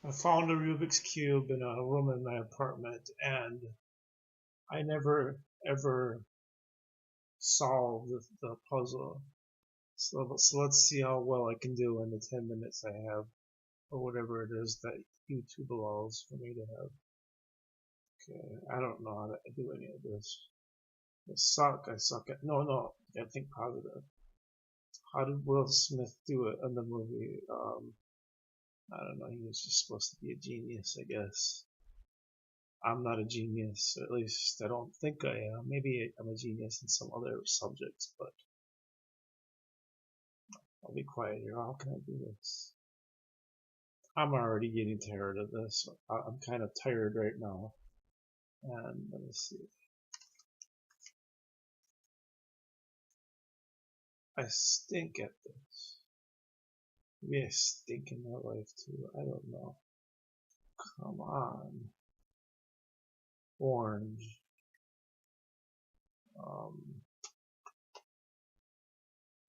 I found a Rubik's Cube in a room in my apartment, and I never ever solved the puzzle. So let's see how well I can do in the 10 minutes I have, or whatever it is that YouTube allows for me to have. Okay, I don't know how to do any of this. I suck at, no, I think positive. How did Will Smith do it in the movie? I don't know, he was just supposed to be a genius, I guess. I'm not a genius, or at least I don't think I am. Maybe I'm a genius in some other subjects, but I'll be quiet here. How can I do this? I'm already getting tired of this. I'm kind of tired right now. And let me see. I stink at this. Maybe I stink in my life too. I don't know. Come on. Orange. Um,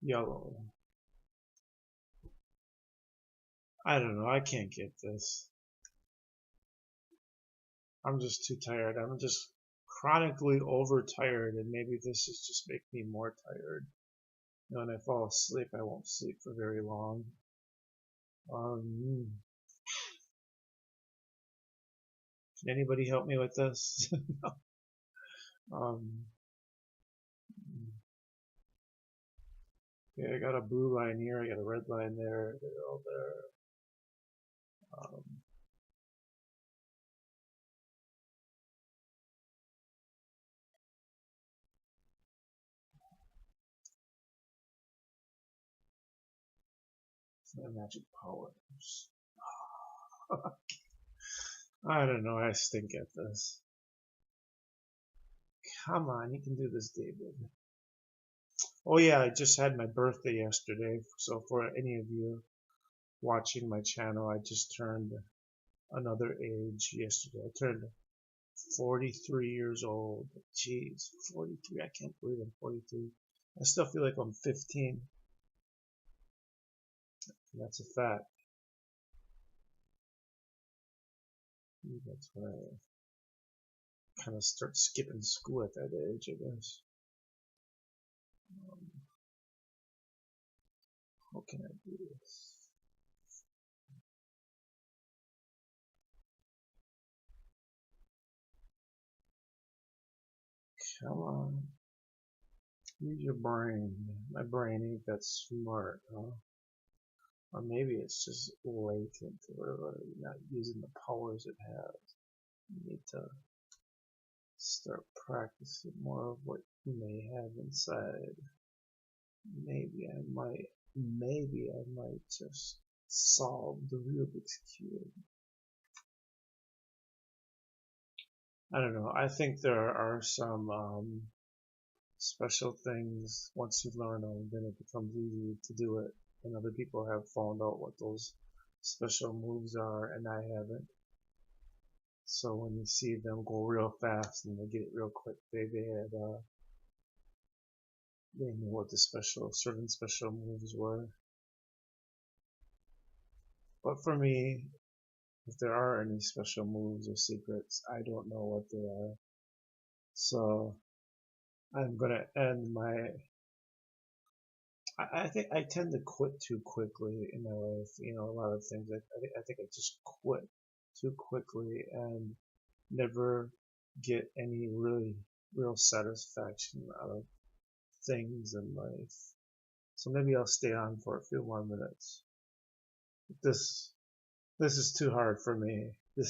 Yellow. I don't know. I can't get this. I'm just too tired. I'm just chronically overtired, and maybe this is just making me more tired. You know, when I fall asleep, I won't sleep for very long. Can anybody help me with this? um, okay, I got a blue line here. I got a red line there. They're all there. My magic powers. I don't know. I stink at this. Come on, you can do this, David. Oh yeah, I just had my birthday yesterday. So for any of you watching my channel, I just turned another age yesterday. I turned 43 years old. Jeez, 43. I can't believe I'm 43. I still feel like I'm 15. And that's a fact. That's why I kind of start skipping school at that age, I guess. How can I do this? Come on. Use your brain. My brain ain't that smart, huh? Or maybe it's just latent, or you're not using the powers it has. You need to start practicing more of what you may have inside. Maybe I might just solve the Rubik's Cube. I don't know. I think there are some special things. Once you learn them, then it becomes easy to do it. And other people have found out what those special moves are, and I haven't. So when you see them go real fast and they get it real quick, they knew what the certain special moves were. But for me, if there are any special moves or secrets, I don't know what they are. So I'm gonna end my. I think I tend to quit too quickly in my life. You know, a lot of things. I think I just quit too quickly and never get any real satisfaction out of things in life. So maybe I'll stay on for a few more minutes. This this is too hard for me. I'm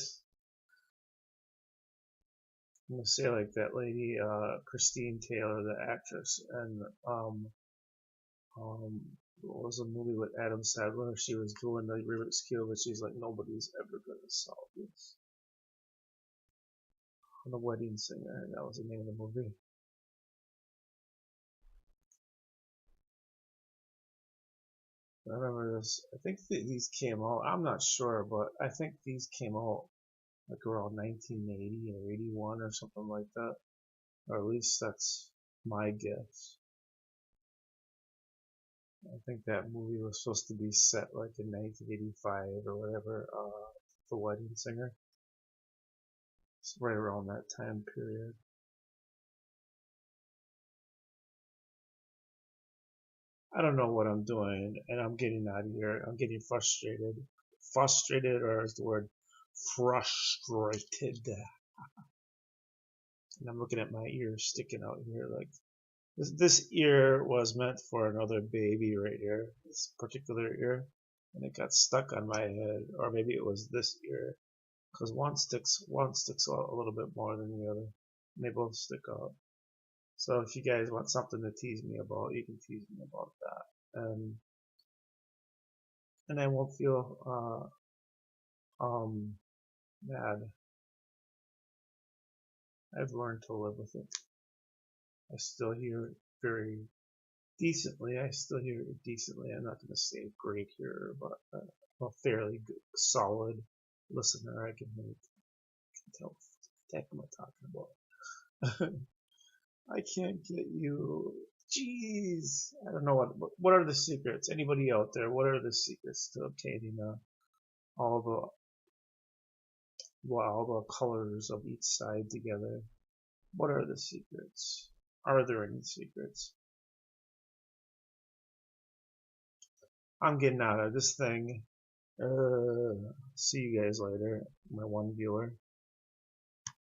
gonna say like that lady, Christine Taylor, the actress, and what was a movie with Adam Sandler? She was doing the Rubik's Cube, but she's like, nobody's ever gonna solve this. The Wedding Singer, that was the name of the movie. I remember this. I think these came out. I'm not sure, but I think these came out like around 1980 or 81 or something like that. Or at least that's my guess. I think that movie was supposed to be set like in 1985 or whatever. the wedding singer. It's right around that time period. I don't know what I'm doing, and I'm getting out of here. I'm getting frustrated. Frustrated, or is the word frustrated? And I'm looking at my ear sticking out here. Like this ear was meant for another baby right here. This particular ear, and it got stuck on my head, or maybe it was this ear, because one sticks out a little bit more than the other. And they both stick out. So if you guys want something to tease me about, you can tease me about that. And I won't feel mad. I've learned to live with it. I still hear it very decently. I still hear it decently. I'm not going to say great here, but a fairly good, solid listener. I can tell what the heck am I talking about. I can't get you. Jeez, I don't know what are the secrets. Anybody out there? What are the secrets to obtaining all the colors of each side together? What are the secrets? Are there any secrets? I'm getting out of this thing. See you guys later, my one viewer.